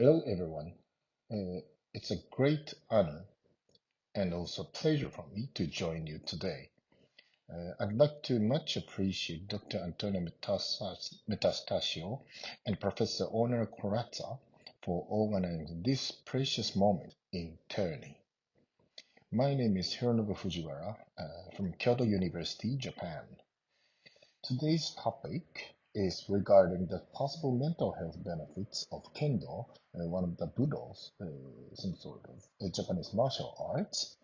Hello, everyone. It's a great honor and also pleasure for me to join you today. I'd like to much appreciate Dr. Antonio Metastasio and Professor Honor Corazza for organizing this precious moment in Terni. My name is Hironobu Fujiwara from Kyoto University, Japan. Today's topic is regarding the possible mental health benefits of kendo, one of the budos, some sort of Japanese martial arts,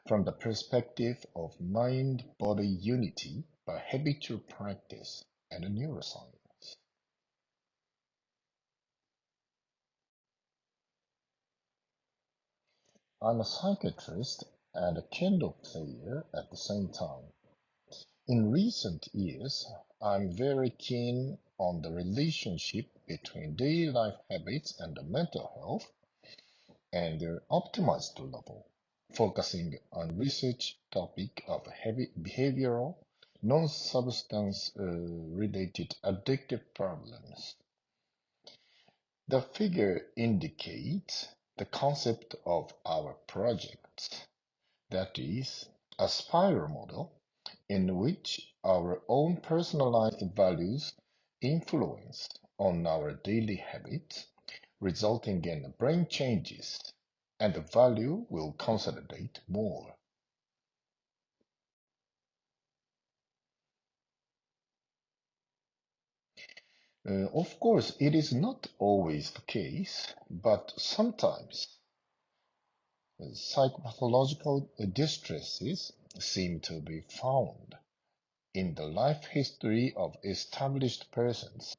from the perspective of mind-body unity by habitual practice and neuroscience. I'm a psychiatrist and a kendo player at the same time. In recent years, I'm very keen on the relationship between daily life habits and the mental health and their optimized level, focusing on research topic of heavy behavioral, non-substance related addictive problems. The figure indicates the concept of our project, that is, a spiral model in which our own personalized values influence on our daily habits, resulting in brain changes, and the value will consolidate more. Of course, it is not always the case, but sometimes psychopathological distresses seem to be found in the life history of established persons,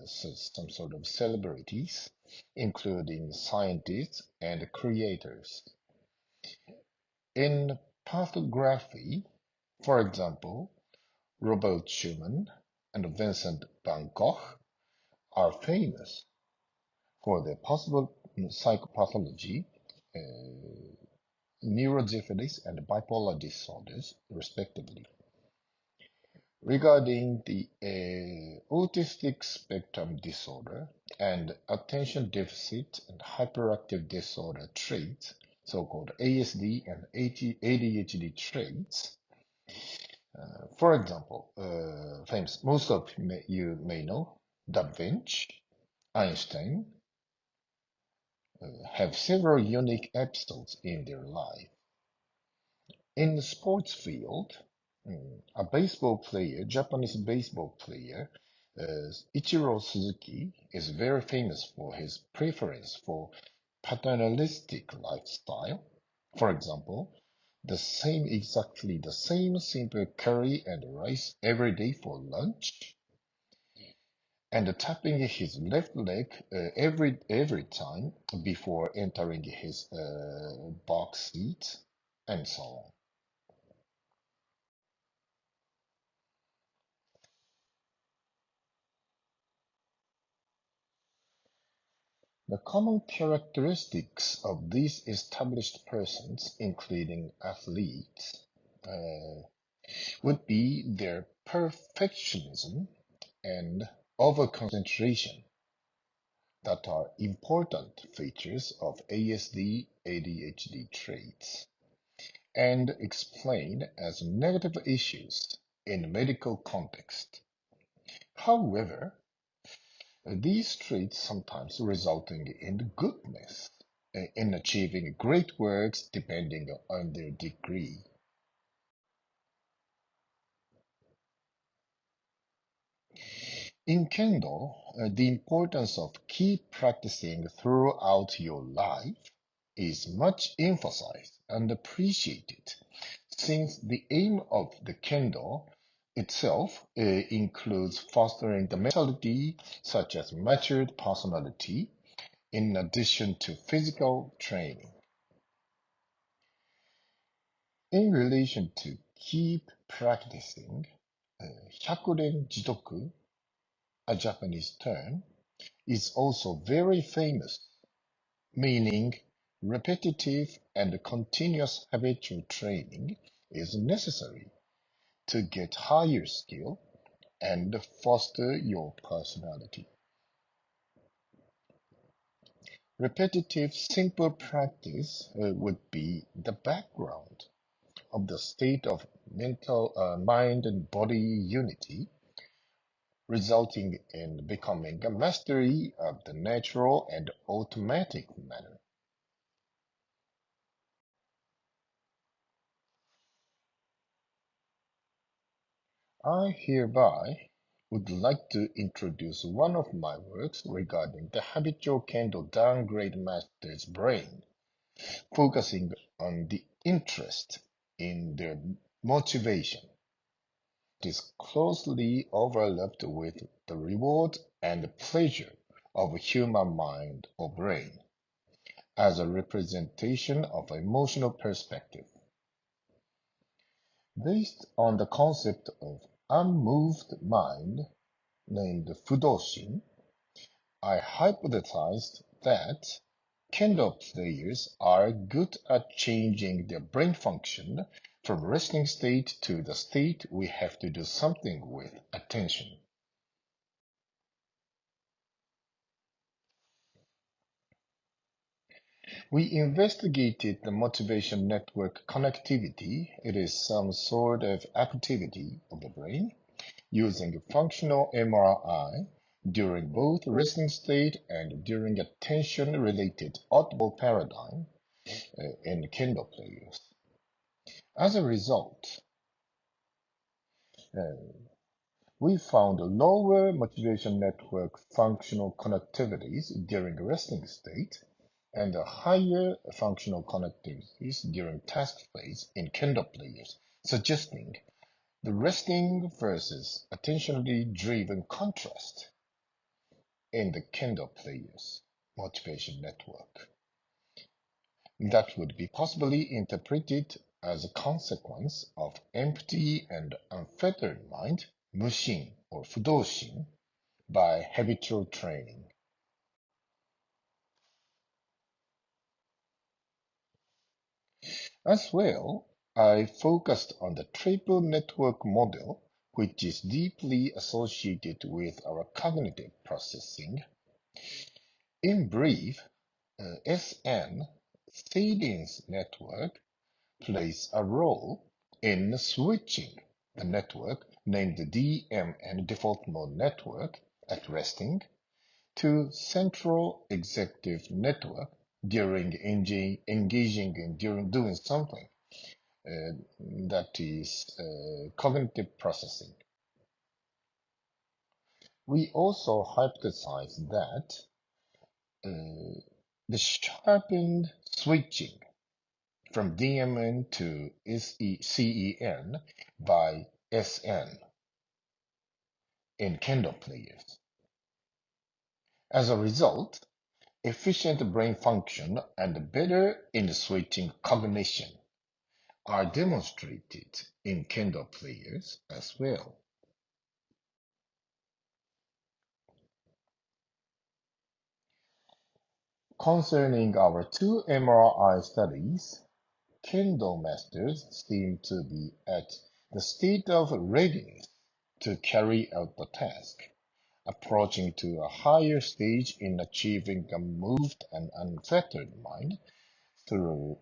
so some sort of celebrities, including scientists and creators. In pathography, for example, Robert Schumann and Vincent van Gogh are famous for their possible psychopathology, uh, neurosyphilis, and bipolar disorders, respectively. Regarding the autistic spectrum disorder and attention deficit and hyperactive disorder traits, so-called ASD and ADHD traits, for example, most of you may know Da Vinci, Einstein, have several unique episodes in their life. In the sports field, a Japanese baseball player, Ichiro Suzuki, is very famous for his preference for paternalistic lifestyle. For example, exactly the same simple curry and rice every day for lunch, and tapping his left leg every time before entering his box seat, and so on. The common characteristics of these established persons, including athletes, uh, would be their perfectionism and overconcentration that are important features of ASD ADHD traits and explained as negative issues in medical context. However, these traits sometimes resulting in goodness in achieving great works depending on their degree. In Kendo, the importance of keep practicing throughout your life is much emphasized and appreciated, since the aim of the Kendo itself includes fostering the mentality such as matured personality in addition to physical training. In relation to keep practicing, 百年 jitoku, a Japanese term, is also very famous, meaning repetitive and continuous habitual training is necessary to get higher skill and foster your personality. Repetitive, simple practice would be the background of the state of mental mind and body unity, resulting in becoming a mastery of the natural and automatic manner. I hereby would like to introduce one of my works regarding the habitual candle downgrade master's brain, focusing on the interest in their motivation. It is closely overlapped with the reward and pleasure of human mind or brain as a representation of emotional perspective. Based on the concept of unmoved mind named Fudoshin, I hypothesized that Kendo players are good at changing their brain function from resting state to the state we have to do something with attention. We investigated the motivation network connectivity. It is some sort of activity of the brain using functional MRI during both resting state and during a tension-related audible paradigm in kendo players. As a result, uh, we found lower motivation network functional connectivities during resting state and higher functional connectivities during task phase in kendo players, suggesting the resting versus attentionally driven contrast in the kendo players' motivation network. That would be possibly interpreted as a consequence of empty and unfettered mind, mushin or fudoshin, by habitual training. As well, I focused on the triple network model, which is deeply associated with our cognitive processing. In brief, SN, Salience network, plays a role in switching the network named DMN default mode network at resting to central executive network during engaging in during doing something uh, that is cognitive processing. We also hypothesized that uh, the sharpened switching from DMN to CEN by SN in Kendo players. As a result, efficient brain function and better in switching cognition are demonstrated in Kendo players as well. Concerning our two MRI studies, Kendo masters seem to be at the state of readiness to carry out the task, approaching to a higher stage in achieving a moved and unfettered mind through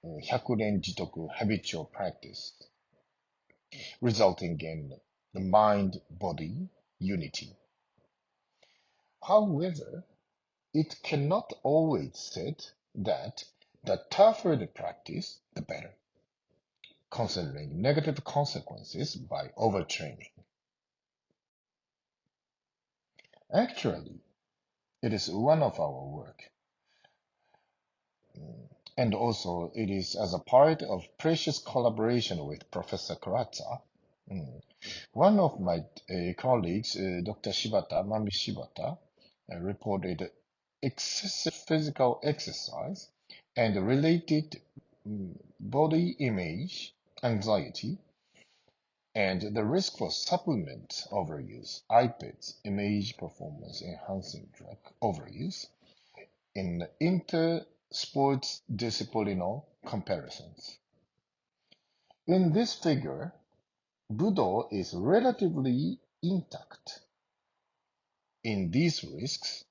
Hyakuren Jitoku habitual practice, resulting in the mind-body unity. However, it cannot always said that the tougher the practice, the better, considering negative consequences by overtraining. Actually, it is one of our work, and also it is as a part of precious collaboration with Professor Karatza. Mm. One of my colleagues, Dr. Mami Shibata, reported excessive physical exercise and related body image anxiety and the risk for supplement overuse, IPEDs, image performance enhancing drug overuse, in inter-sports disciplinal comparisons. In this figure, Budo is relatively intact in these risks,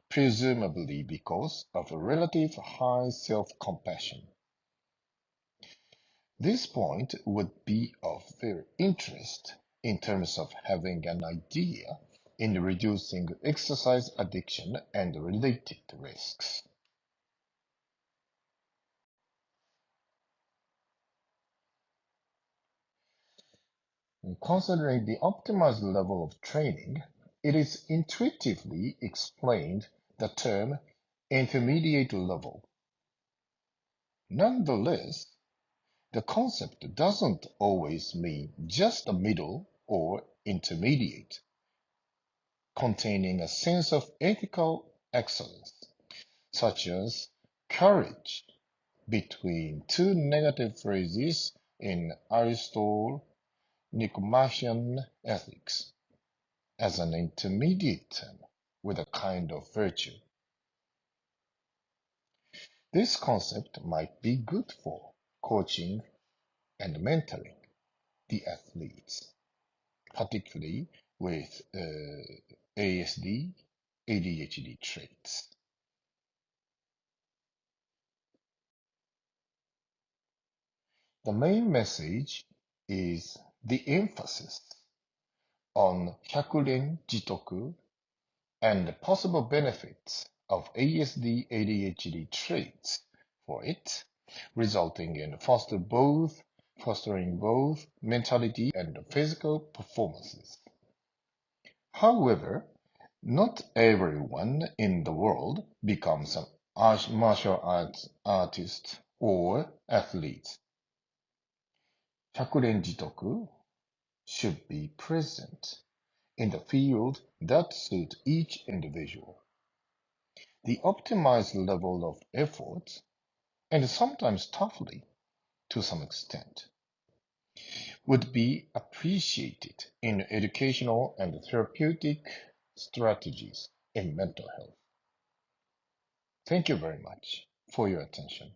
presumably because of a relative high self-compassion. This point would be of their interest in terms of having an idea in reducing exercise addiction and related risks. Considering the optimized level of training, it is intuitively explained the term intermediate level. Nonetheless, the concept doesn't always mean just the middle or intermediate, containing a sense of ethical excellence, such as courage between two negative phrases in Aristotle's Nicomachean Ethics, as an intermediate term with a kind of virtue. This concept might be good for coaching and mentoring the athletes, particularly with ASD, ADHD traits. The main message is the emphasis on Hyakuren Jitoku and the possible benefits of ASD-ADHD traits for it, resulting in fostering both mentality and physical performances. However, not everyone in the world becomes an martial arts artist or athlete. Hyakuren Jitoku should be present in the field that suits each individual. The optimized level of effort, and sometimes toughly to some extent, would be appreciated in educational and therapeutic strategies in mental health. Thank you very much for your attention.